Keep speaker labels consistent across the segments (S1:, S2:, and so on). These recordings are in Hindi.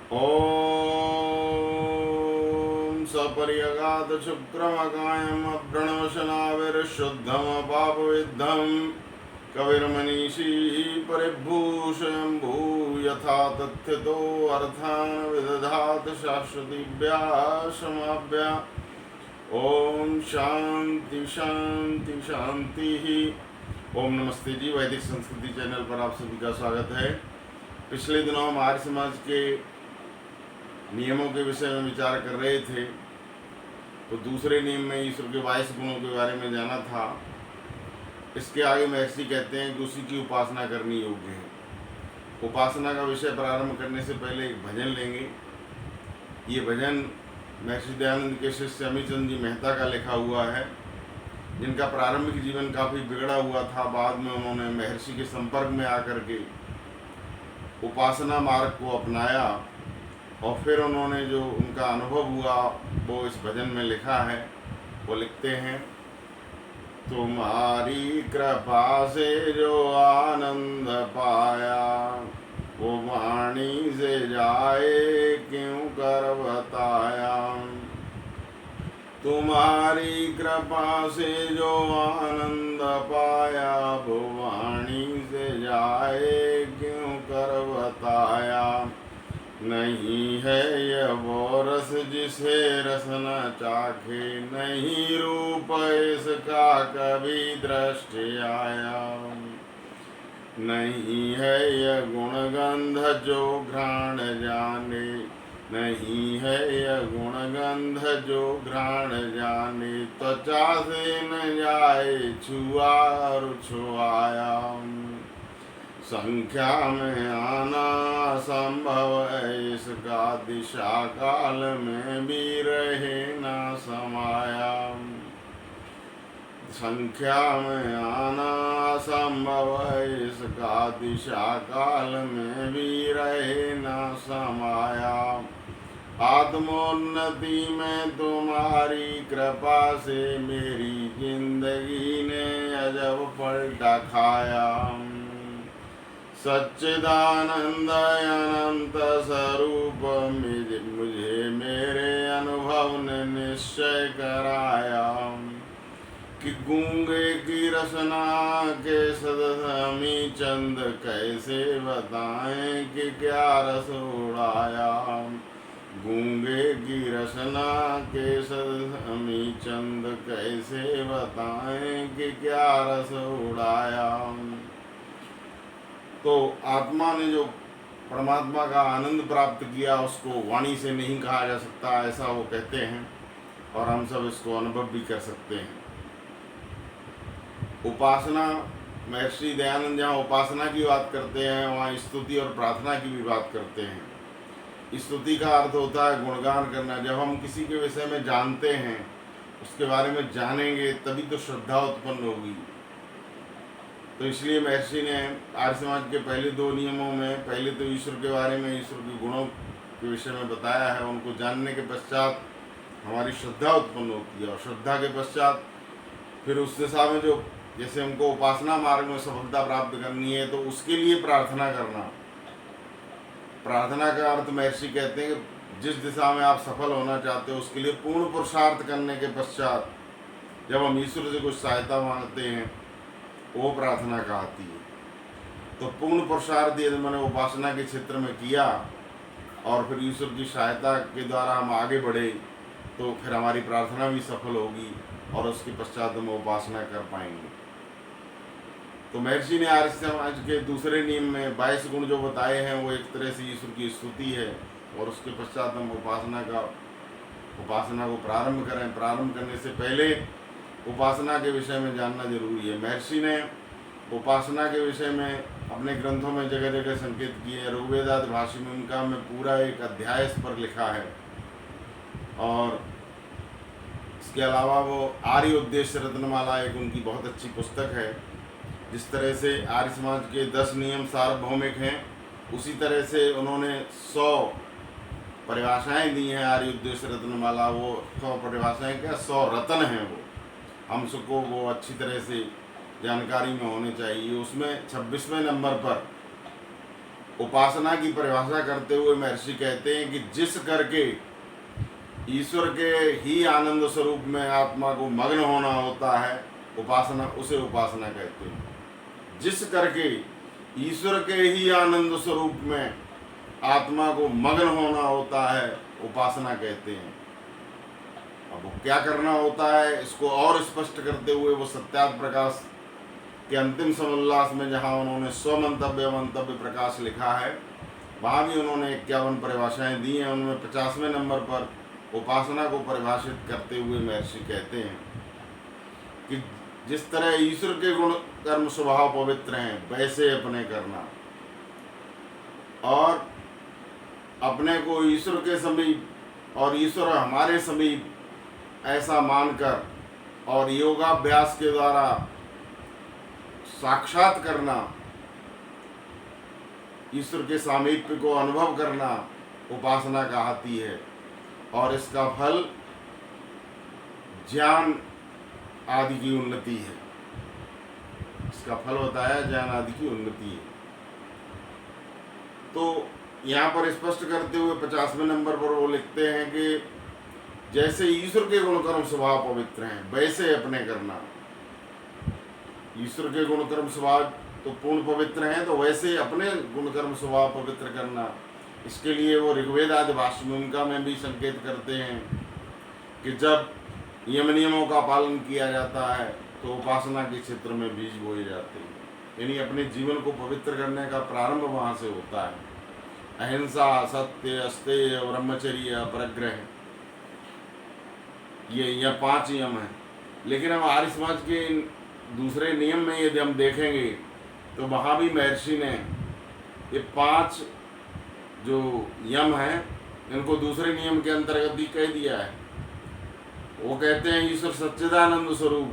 S1: ॐ सपर्यगात शुक्रमकायम् अभ्रणवशनाविर्शुद्धम पापविद्धं कविर्मनीषी परिभूषयं भूयथा तथ्यतो अर्थान् विदधात शाश्वतीभ्यः क्षमाभ्यः। ओम शांति शांति शांति ही। ओम नमस्ते जी। वैदिक संस्कृति चैनल पर आप सभी का स्वागत है। पिछले दिनों हम आर्य समाज के नियमों के विषय में विचार कर रहे थे, तो दूसरे नियम में ईश्वर के 22 गुणों के बारे में जाना था। इसके आगे महर्षि कहते हैं कि उसी की उपासना करनी योग्य है। उपासना का विषय प्रारंभ करने से पहले एक भजन लेंगे। ये भजन महर्षि दयानंद के शिष्य अमीचंद जी मेहता का लिखा हुआ है, जिनका प्रारंभिक जीवन काफ़ी बिगड़ा हुआ था। बाद में उन्होंने महर्षि के संपर्क में आकर के उपासना मार्ग को अपनाया और फिर उन्होंने जो उनका अनुभव हुआ वो इस भजन में लिखा है। वो लिखते हैं, तुम्हारी कृपा से जो आनंद पाया वो वाणी से जाए क्यों कर बताया। तुम्हारी कृपा से जो आनंद पाया वो वाणी से जाए क्यों कर बताया। नहीं है यह वो रस जिसे रस न चाखे, नहीं रूप इसका कभी दृष्टि आया। नहीं है यह गुण गंध जो घ्राण जाने, नहीं है यह गुण गंध जो घ्राण जाने। त्वचा से न जाए छुआ और छुआया। संख्या में आना संभव है इसका, दिशा काल में भी रहे ना समाया। संख्या में आना संभव है इसका, दिशा काल में भी रहे ना समाया। आत्मोन्नति में तुम्हारी कृपा से मेरी जिंदगी ने अजब पलटा खाया। सच्चिदानंद अनंत स्वरूप मुझे मेरे अनुभव ने निश्चय कराया। कि गूंगे की रसना के सदसमी चंद कैसे बताएं कि क्या रस उड़ाया। गूंगे की रसना के सदसमी चंद कैसे बताएं कि क्या रस उड़ाया। तो आत्मा ने जो परमात्मा का आनंद प्राप्त किया उसको वाणी से नहीं कहा जा सकता, ऐसा वो कहते हैं और हम सब इसको अनुभव भी कर सकते हैं। उपासना, महर्षि दयानंद जहाँ उपासना की बात करते हैं वहाँ स्तुति और प्रार्थना की भी बात करते हैं। स्तुति का अर्थ होता है गुणगान करना। जब हम किसी के विषय में जानते हैं, उसके बारे में जानेंगे, तभी तो श्रद्धा उत्पन्न होगी। तो इसलिए महर्षि ने आर्य समाज के पहले 2 नियमों में पहले तो ईश्वर के बारे में, ईश्वर के गुणों के विषय में बताया है। उनको जानने के पश्चात हमारी श्रद्धा उत्पन्न होती है और श्रद्धा के पश्चात फिर उस दिशा में जो, जैसे हमको उपासना मार्ग में सफलता प्राप्त करनी है तो उसके लिए प्रार्थना करना। प्रार्थना का अर्थ महर्षि कहते हैं कि जिस दिशा में आप सफल होना चाहते हो उसके लिए पूर्ण पुरुषार्थ करने के पश्चात जब हम ईश्वर से कुछ सहायता मांगते हैं वो प्रार्थना कहती है। तो पूर्ण पुरुषार्थ यदि मैंने उपासना के क्षेत्र में किया और फिर ईश्वर की सहायता के द्वारा हम आगे बढ़े तो फिर हमारी प्रार्थना भी सफल होगी और उसके पश्चात हम उपासना कर पाएंगे। तो महर्षि ने आर्य समाज के दूसरे नियम में 22 गुण जो बताए हैं वो एक तरह से ईश्वर की स्तुति है और उसके पश्चात हम उपासना को प्रारंभ करें। प्रारंभ करने से पहले उपासना के विषय में जानना जरूरी है। महर्षि ने उपासना के विषय में अपने ग्रंथों में जगह जगह संकेत किए हैं। ऋग्वेदादि भाष्य में उनका में पूरा एक अध्याय इस पर लिखा है और इसके अलावा वो आर्य उद्देश्य रत्नमाला एक उनकी बहुत अच्छी पुस्तक है। जिस तरह से आर्य समाज के 10 नियम सार्वभौमिक हैं, उसी तरह से उन्होंने 100 परिभाषाएं दी हैं। आर्य उद्देश्य रत्नमाला वो 100 परिभाषाएं क्या 100 रत्न हैं। वो हम सबको वो अच्छी तरह से जानकारी में होने चाहिए। उसमें 26वें नंबर पर उपासना की परिभाषा करते हुए महर्षि कहते हैं कि जिस करके ईश्वर के ही आनंद स्वरूप में आत्मा को मग्न होना होता है, उपासना, उसे उपासना कहते हैं। जिस करके ईश्वर के ही आनंद स्वरूप में आत्मा को मग्न होना होता है, उपासना कहते हैं। अब वो क्या करना होता है, इसको और स्पष्ट करते हुए वो सत्यार्थ प्रकाश के अंतिम समोल्लास में जहाँ उन्होंने स्वमंतव्य प्रकाश लिखा है, वहाँ भी उन्होंने 51 परिभाषाएं दी हैं। उनमें 50वें नंबर पर उपासना को परिभाषित करते हुए महर्षि कहते हैं कि जिस तरह ईश्वर के गुण कर्म स्वभाव पवित्र हैं, वैसे अपने करना, और अपने को ईश्वर के समीप और ईश्वर हमारे समीप ऐसा मानकर और योगाभ्यास के द्वारा साक्षात करना, ईश्वर के सामीप्य को अनुभव करना उपासना कहलाती है। और इसका फल ज्ञान आदि की उन्नति है। इसका फल बताया ज्ञान आदि की उन्नति है। तो यहाँ पर स्पष्ट करते हुए 50वें नंबर पर वो लिखते हैं कि जैसे ईश्वर के गुणकर्म स्वभाव पवित्र हैं, वैसे अपने करना। ईश्वर के गुणकर्म स्वभाव तो पूर्ण पवित्र हैं, तो वैसे अपने गुणकर्म स्वभाव पवित्र करना। इसके लिए वो ऋग्वेद आदि भाष्य में भी संकेत करते हैं कि जब यम नियमों का पालन किया जाता है तो उपासना के क्षेत्र में बीज बोए जाते हैं। यानी अपने जीवन को पवित्र करने का प्रारंभ वहाँ से होता है। अहिंसा, सत्य, अस्तेय, ब्रह्मचर्य, अपरिग्रह, ये 5 नियम हैं। लेकिन हम आर्य समाज के दूसरे नियम में यदि हम देखेंगे तो वहाँ भी महर्षि ने ये 5 जो यम हैं, इनको दूसरे नियम के अंतर्गत भी कह दिया है। वो कहते हैं ईश्वर सच्चिदानंद स्वरूप,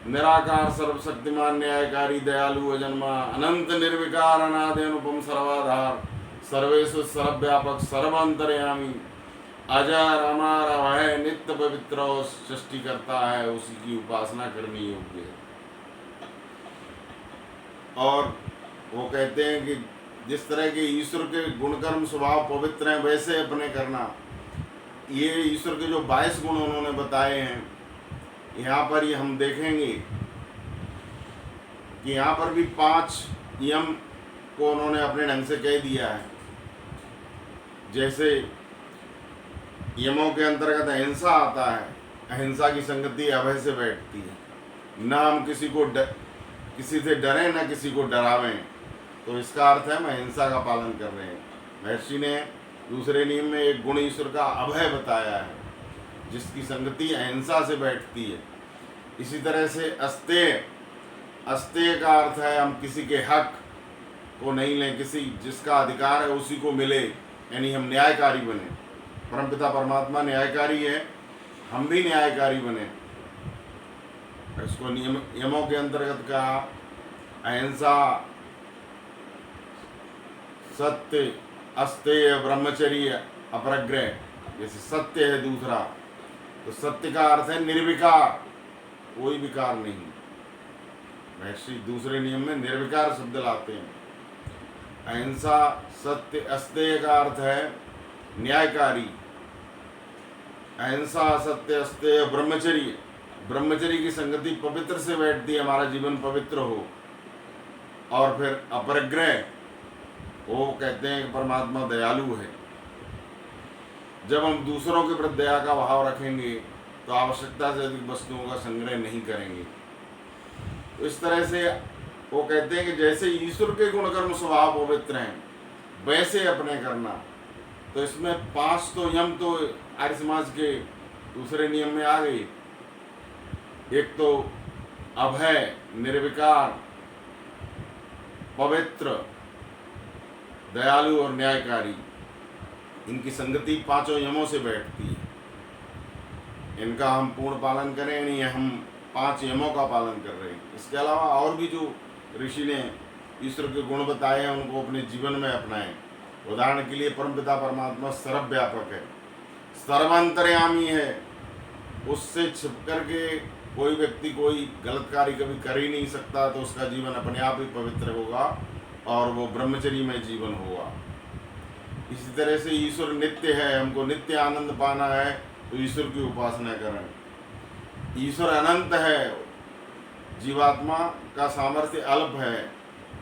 S1: निराकार, सर्वशक्तिमान, न्यायकारी, दयालु, अजन्मा, अनंत, निर्विकार, अनादि, अनुपम, सर्वाधार, सर्वेश्वर, सर्वव्यापक, सर्वांतर्यामी, अजर, अमर, अभय, नित्य पवित्र और सृष्टि करता है, उसी की उपासना करनी योग्य है। और वो कहते हैं कि जिस तरह के ईश्वर के गुणकर्म स्वभाव पवित्र हैं, वैसे अपने करना। ये ईश्वर के जो 22 गुण उन्होंने बताए हैं, यहाँ पर ये हम देखेंगे कि यहाँ पर भी 5 यम को उन्होंने अपने ढंग से कह दिया है। जैसे यमों के अंतर्गत अहिंसा आता है। अहिंसा की संगति अभय से बैठती है। ना हम किसी से डरें, ना किसी को डरावें। तो इसका अर्थ है हम अहिंसा का पालन कर रहे हैं। महर्षि ने दूसरे नियम में एक गुण ईश्वर का अभय बताया है, जिसकी संगति अहिंसा से बैठती है। इसी तरह से अस्तेय का अर्थ है हम किसी के हक को नहीं लें, जिसका अधिकार है उसी को मिले, यानी हम न्यायकारी बने। परमपिता परमात्मा न्यायकारी है, हम भी न्यायकारी बने। इसको यमों के अंतर्गत कहा। अहिंसा, सत्य, अस्तेय, ब्रह्मचर्य, अपरिग्रह। जैसे सत्य है दूसरा, तो सत्य का अर्थ है निर्विकार, कोई विकार नहीं। महर्षि दूसरे नियम में निर्विकार शब्द लाते हैं। अहिंसा, सत्य, अस्तेय का अर्थ है न्यायकारी। अहिंसा, सत्य, अस्तेय, ब्रह्मचर्य। ब्रह्मचर्य की संगति पवित्र से बैठती है, हमारा जीवन पवित्र हो। और फिर अपरिग्रह, वो कहते हैं कि परमात्मा दयालु है। जब हम दूसरों के प्रति दया का भाव रखेंगे तो आवश्यकता से अधिक वस्तुओं का संग्रह नहीं करेंगे। तो इस तरह से वो कहते हैं कि जैसे ईश्वर के गुणकर्म स्वभाव पवित्र हैं, वैसे अपने करना। तो इसमें 5 तो यम तो आर्य समाज के दूसरे नियम में आ गई। एक तो अभय, निर्विकार, पवित्र, दयालु और न्यायकारी। इनकी संगति 5 यमों से बैठती है। इनका हम पूर्ण पालन करें, नहीं हम 5 यमों का पालन कर रहे हैं। इसके अलावा और भी जो ऋषि ने ईश्वर के गुण बताए हैं, उनको अपने जीवन में अपनाएं। उदाहरण के लिए परमपिता परमात्मा सर्वव्यापक है, सर्वांतर्यामी है। उससे छिप करके कोई व्यक्ति कोई गलत कार्य कभी कर ही नहीं सकता, तो उसका जीवन अपने आप ही पवित्र होगा। और वो ब्रह्मचर्य में जीवन होगा। इसी तरह से ईश्वर नित्य है, हमको नित्य आनंद पाना है तो ईश्वर की उपासना करें। ईश्वर अनंत है, जीवात्मा का सामर्थ्य अल्प है,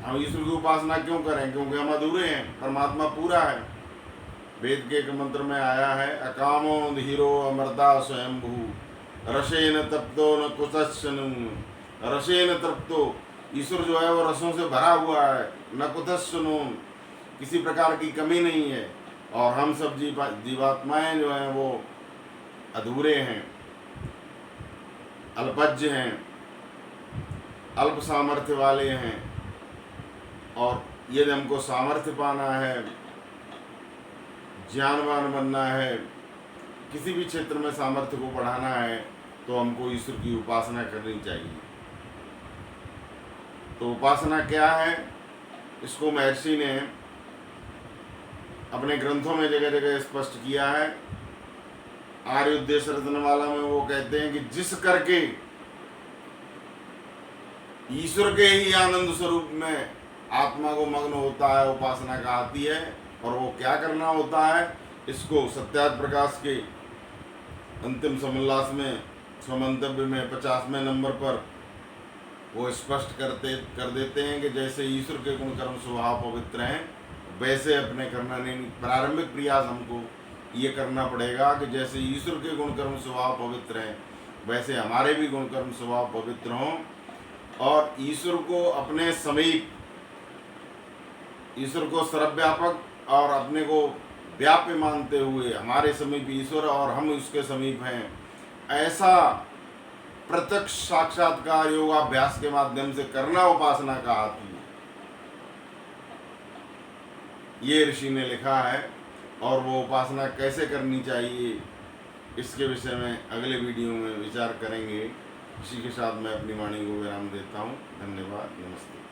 S1: हम ईश्वर की उपासना क्यों करें? क्योंकि हम अधूरे हैं, परमात्मा पूरा है। वेद के एक मंत्र में आया है, अकामो धीरो अमृता स्वयंभू रसेन तप्तो न कुतश्चनु। रसेन तप्तो, ईश्वर जो है वो रसों से भरा हुआ है, न कुतश्चनु, किसी प्रकार की कमी नहीं है। और हम सब जीवात्माएं जो हैं वो अधूरे हैं, अल्पज्ञ हैं, अल्प सामर्थ्य वाले हैं। और यदि हमको सामर्थ्य पाना है, ज्ञानवान बनना है, किसी भी क्षेत्र में सामर्थ्य को बढ़ाना है, तो हमको ईश्वर की उपासना करनी चाहिए। तो उपासना क्या है, इसको महर्षि ने अपने ग्रंथों में जगह जगह स्पष्ट किया है। आर्य उद्देश्य रत्नमाला में वो कहते हैं कि जिस करके ईश्वर के ही आनंद स्वरूप में आत्मा को मग्न होता है, उपासना कहलाती है। और वो क्या करना होता है, इसको सत्यार्थ प्रकाश के अंतिम समोल्लास में स्वमंतव्य में 50वें नंबर पर वो स्पष्ट कर देते हैं कि जैसे ईश्वर के गुण कर्म स्वभाव पवित्र हैं, वैसे अपने करना नहीं। प्रारंभिक प्रयास हमको ये करना पड़ेगा कि जैसे ईश्वर के गुण कर्म स्वभाव पवित्र हैं, वैसे हमारे भी गुण कर्म स्वभाव पवित्र हों। और ईश्वर को अपने समीप, ईश्वर को सर्वव्यापक और अपने को व्याप्य मानते हुए हमारे समीप ईश्वर और हम उसके समीप हैं, ऐसा प्रत्यक्ष साक्षात्कार योगाभ्यास के माध्यम से करना उपासना कहलाती है। ये ऋषि ने लिखा है। और वो उपासना कैसे करनी चाहिए, इसके विषय में अगले वीडियो में विचार करेंगे। इसी के साथ मैं अपनी वाणी को विराम देता हूँ। धन्यवाद, नमस्ते।